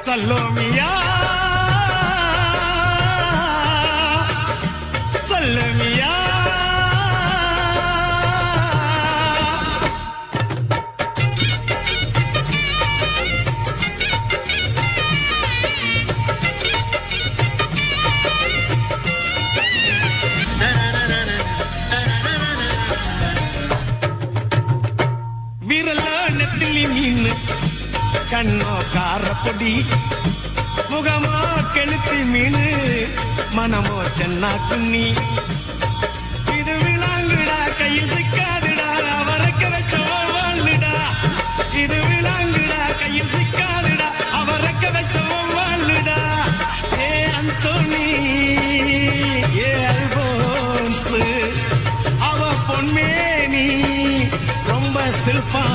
சல்லோமியா சல்லமியா விரல நெத்திலி மீன் கண்ணோ காரப்பொடி முகமோ கெளுத்தி மீன் மனமோ சென்னா குன்னி இது விளாங்குடா கையில் சிக்காதுடா அவரைக்க வச்ச வாழ்டா இது விளாங்குடா கையில் சிக்காதுடா அவரைக்க வச்ச வாழ்டா ஏ அந்தோனி ஏ அல்போன்ஸ் அவ பொன்மேனி ரொம்ப சில்பா